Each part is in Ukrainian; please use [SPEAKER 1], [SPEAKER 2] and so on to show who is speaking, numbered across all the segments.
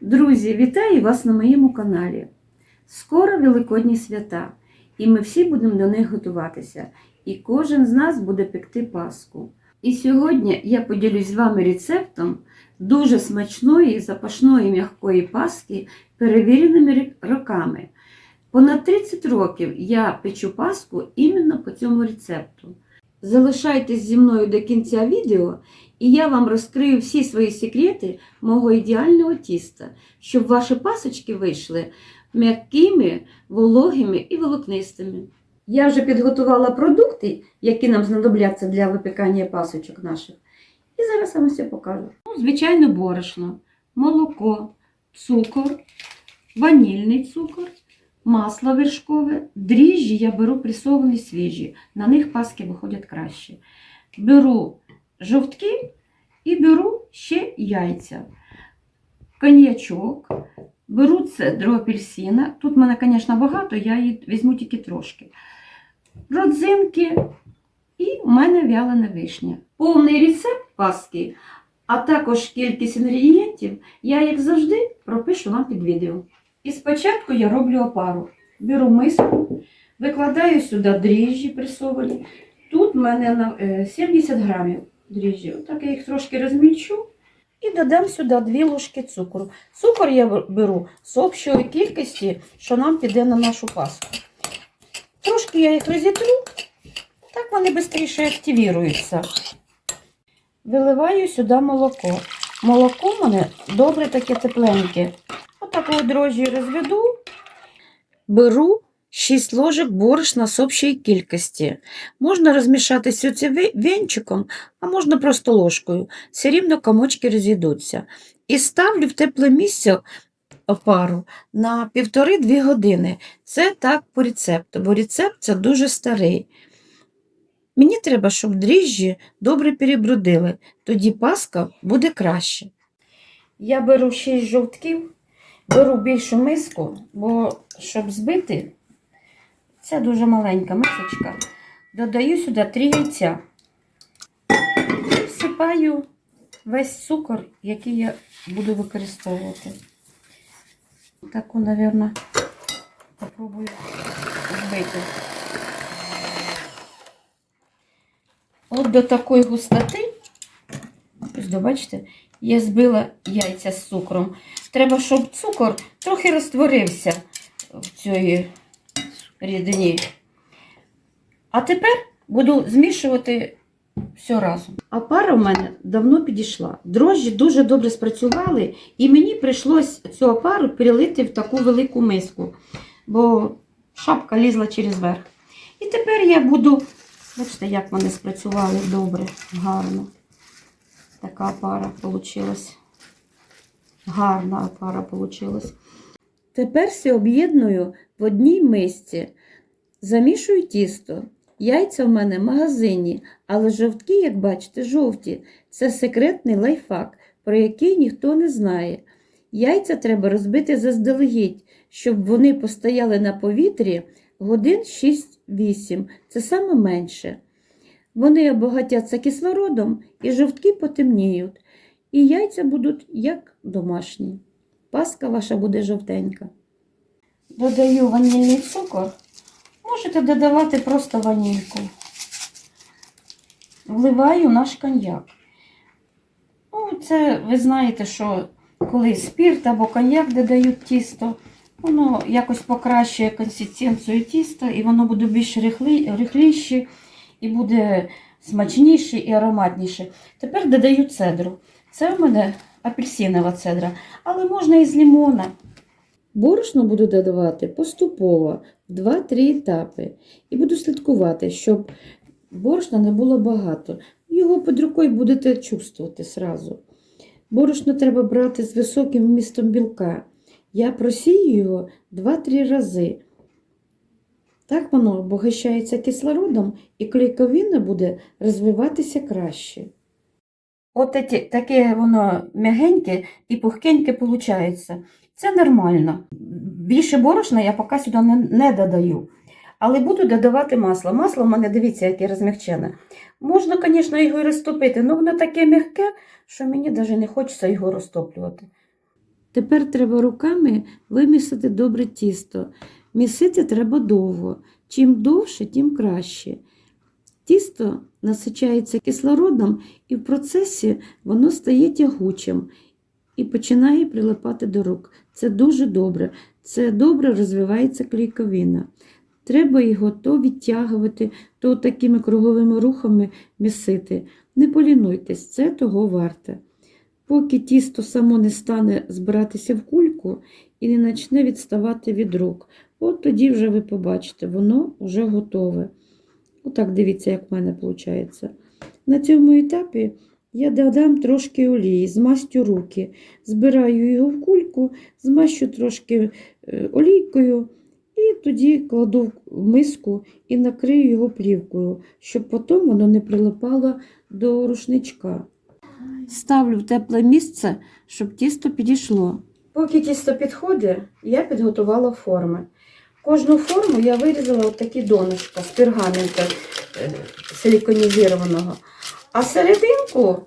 [SPEAKER 1] Друзі, вітаю вас на моєму каналі. Скоро Великодні свята, і ми всі будемо до них готуватися. І кожен з нас буде пекти паску. І сьогодні я поділюсь з вами рецептом дуже смачної, запашної, м'якої паски, перевіреними роками. Понад 30 років я печу паску іменно по цьому рецепту. Залишайтесь зі мною до кінця відео, і я вам розкрию всі свої секрети мого ідеального тіста, щоб ваші пасочки вийшли м'якими, вологими і волокнистими. Я вже підготувала продукти, які нам знадобляться для випікання пасочок наших. І зараз вам все покажу. Звичайно, борошно, молоко, цукор, ванільний цукор, масло вершкове, дріжджі я беру пресовані свіжі, на них паски виходять краще. Беру жовтки і беру ще яйця, коньячок, беру цедру апельсина, тут в мене, звісно, багато, я її візьму тільки трошки, родзинки і в мене вялена вишня. Повний рецепт паски, а також кількість інгредієнтів я, як завжди, пропишу вам під відео. І спочатку я роблю опару. Беру миску, викладаю сюди дріжджі пресовані. Тут в мене 70 грамів дріжджі. Отак я їх трошки розмільчу і додам сюди 2 ложки цукру. Цукор я беру з общої кількості, що нам піде на нашу паску. Трошки я їх розітру, так вони швидше активіруються. Виливаю сюди молоко. Молоко в мене добре таке тепленьке. Отак дрожжі розведу. Беру 6 ложок борошна з общої кількості. Можна розмішати все це венчиком, а можна просто ложкою. Все рівно комочки розійдуться. І ставлю в тепле місце опару на 1,5-2 години. Це так по рецепту, бо рецепт це дуже старий. Мені треба, щоб дріжджі добре перебродили, тоді паска буде краще. Я беру 6 жовтків. Беру більшу миску, бо щоб збити, це дуже маленька мисочка, додаю сюди 3 яйця і всипаю весь цукор, який я буду використовувати. Таку, мабуть, спробую збити. От до такої густоти, ось, бачите, я збила яйця з цукром. Треба, щоб цукор трохи розтворився в цій рідині. А тепер буду змішувати все разом. А пара в мене давно підійшла. Дрожжі дуже добре спрацювали, і мені прийшлось цю опару перелити в таку велику миску, бо шапка лізла через верх. І тепер я буду, бачите, як вони спрацювали добре, гарно. Така опара вийшла. Гарна опара вийшла. Тепер все об'єдную в одній мисці. Замішую тісто. Яйця в мене в магазині, але жовтки, як бачите, жовті. Це секретний лайфхак, про який ніхто не знає. Яйця треба розбити заздалегідь, щоб вони постояли на повітрі годин 6-8. Це саме менше. Вони обогатяться кислородом і жовтки потемніють. І яйця будуть як домашні. Паска ваша буде жовтенька. Додаю ванільний цукор. Можете додавати просто ванільку. Вливаю наш коньяк. Ну, це ви знаєте, що коли спирт або коньяк додають тісто, воно якось покращує консистенцію тіста і воно буде більш рихліше і буде смачніше і ароматніше. Тепер додаю цедру. Це в мене апельсинова цедра, але можна і з лимона. Борошно буду додавати поступово, в 2-3 етапи. І буду слідкувати, щоб борошна не було багато. Його під рукою будете чувствувати одразу. Борошно треба брати з високим вмістом білка. Я просію його 2-3 рази. Так воно обогащається кислородом і клейковина буде розвиватися краще. От таке воно м'ягеньке і пухкеньке виходить. Це нормально. Більше борошна я поки сюди не додаю. Але буду додавати масло. Масло в мене, дивіться, яке розмягчене. Можна, звісно, його і розтопити, але воно таке м'яке, що мені навіть не хочеться його розтоплювати. Тепер треба руками вимісити добре тісто. Місити треба довго. Чим довше, тим краще. Тісто насичається кислородом, і в процесі воно стає тягучим і починає прилипати до рук. Це дуже добре. Це добре розвивається клейковина. Треба його то відтягувати, то такими круговими рухами місити. Не полінуйтесь, це того варте. Поки тісто само не стане збиратися в кульку і не почне відставати від рук. От тоді вже ви побачите, воно вже готове. Отак дивіться, як в мене виходить. На цьому етапі я додам трошки олії, змастю руки. Збираю його в кульку, змащу трошки олійкою і тоді кладу в миску і накрию його плівкою, щоб потім воно не прилипало до рушничка. Ставлю в тепле місце, щоб тісто підійшло. Поки тісто підходить, я підготувала форми. Кожну форму я вирізала отакі донышка з пергаменту силіконізованого. А серединку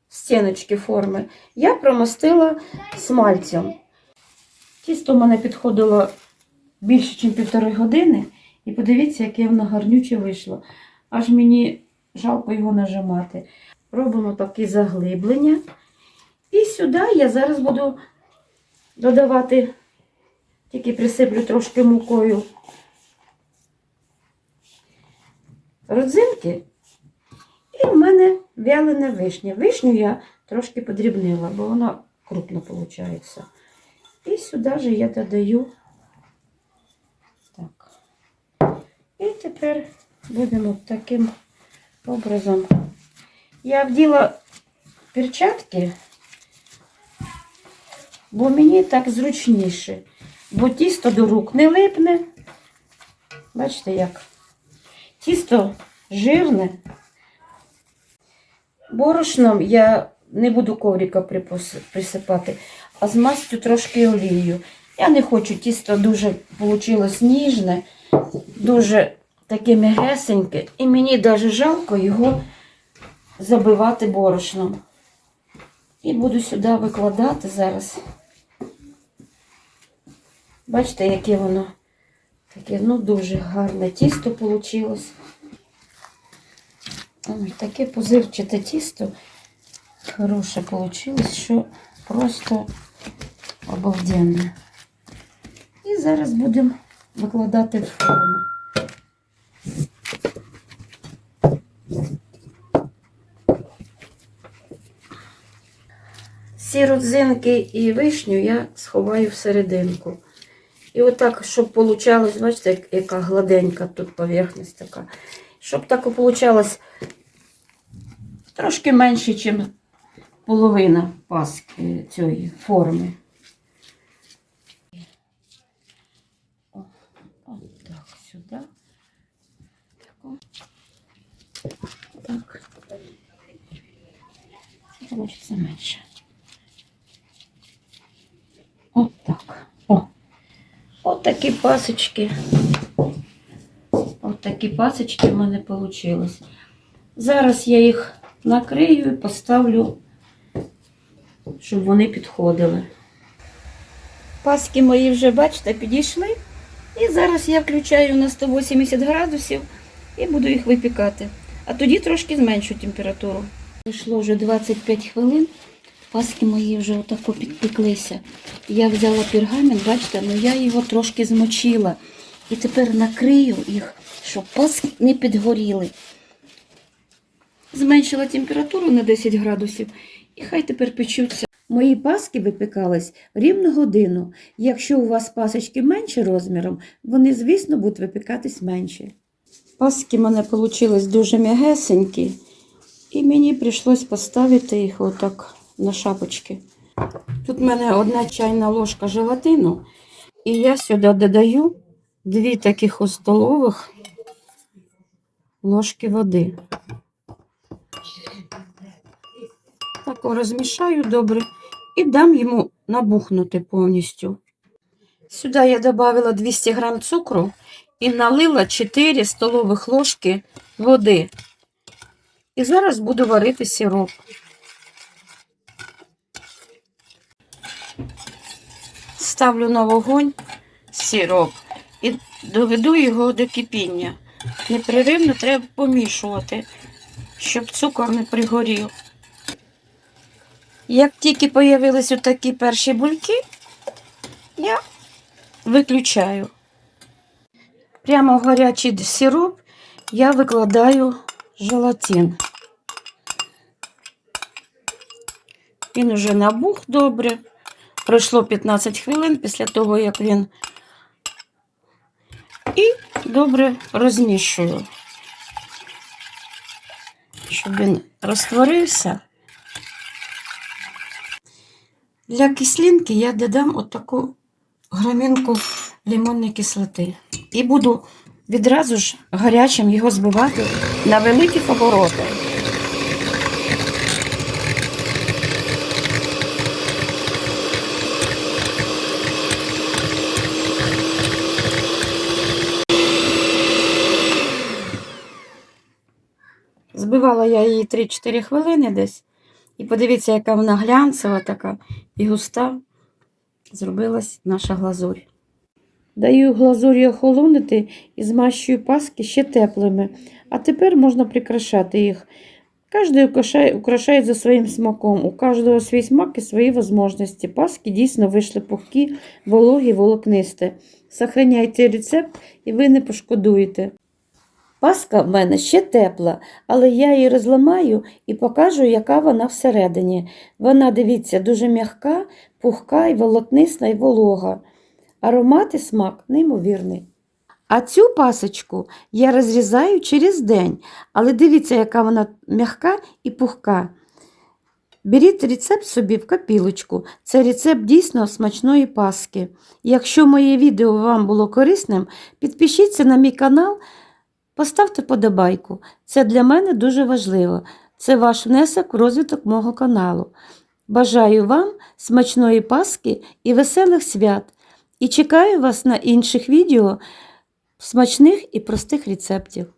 [SPEAKER 1] стіночки форми я промастила смальцем. Тісто в мене підходило більше, ніж 1,5 години. І подивіться, яке воно гарнюче вийшло. Аж мені жалко його нажимати. Робимо такі заглиблення. І сюди я зараз буду додавати, тільки присиплю трошки мукою, родзинки. І в мене вялена вишня. Вишню я трошки подрібнила, бо вона крупно виходить. І сюди же я додаю так. І тепер будемо таким образом. Я вділа перчатки, бо мені так зручніше. Бо тісто до рук не липне. Бачите як? Тісто жирне. Борошном я не буду коврика присипати, а змастю трошки олією. Я не хочу, тісто дуже вийшло ніжне, дуже таке м'ягесеньке. І мені навіть жалко його забивати борошном. І буду сюди викладати зараз. Бачите, яке воно таке, ну, дуже гарне тісто вийшло. Ой, таке пузирчате тісто хороше вийшло, що просто обалденне. І зараз будемо викладати в форму. Ці родзинки і вишню я сховаю всерединку. І отак, щоб вийшло, бачите, яка гладенька тут поверхність така. Щоб так вийшло трошки менше, ніж половина паски цієї форми. От так, сюди. Так. Получиться менше. От так. От такі пасочки. От такі пасочки в мене вийшли. Зараз я їх накрию і поставлю, щоб вони підходили. Паски мої вже, бачите, підійшли. І зараз я включаю на 180 градусів і буду їх випікати. А тоді трошки зменшу температуру. Пройшло вже 25 хвилин. Паски мої вже отако підпеклися. Я взяла пергамент, бачите, але я його трошки змочила. І тепер накрию їх, щоб паски не підгоріли. Зменшила температуру на 10 градусів і хай тепер печуться. Мої паски випікались рівно годину. Якщо у вас пасочки менше розміром, вони, звісно, будуть випікатись менше. Паски в мене вийшли дуже м'ягесенькі. І мені прийшлось поставити їх отак на шапочки. Тут в мене 1 чайна ложка желатину. І я сюди додаю 2 таких столових ложки води. Так розмішаю добре і дам йому набухнути повністю. Сюди я додала 200 грам цукру і налила 4 столових ложки води. І зараз буду варити сироп. ставлю на вогонь сироп і доведу його до кипіння. Непреривно треба помішувати, щоб цукор не пригорів. Як тільки з'явились отакі перші бульки, я виключаю. Прямо в гарячий сироп я викладаю желатин. Він уже набух добре. Пройшло 15 хвилин після того, як він. І добре розмішую, щоб він розтворився. Для кислинки я додам отаку грамінку лимонної кислоти. І буду відразу ж гарячим його збивати на великих оборотах. Збивала я її 3-4 хвилини десь. І подивіться, яка вона глянцева така і густа зробилась наша глазурь. Даю глазурі охолонути і змащую паски ще теплими. А тепер можна прикрашати їх. Кожен украшає за своїм смаком. У кожного свій смак і свої можливості. Паски дійсно вийшли пухкі, вологі, волокнисті. Сохраняйте рецепт і ви не пошкодуєте. Паска в мене ще тепла, але я її розламаю і покажу, яка вона всередині. Вона, дивіться, дуже м'яка, пухка і волокниста і волога. Аромат і смак неймовірний. А цю пасочку я розрізаю через день, але дивіться, яка вона м'яка і пухка. Беріть рецепт собі в копілочку. Це рецепт дійсно смачної паски. Якщо моє відео вам було корисним, підпишіться на мій канал, поставте подобайку. Це для мене дуже важливо. Це ваш внесок в розвиток мого каналу. Бажаю вам смачної паски і веселих свят. І чекаю вас на інших відео смачних і простих рецептів.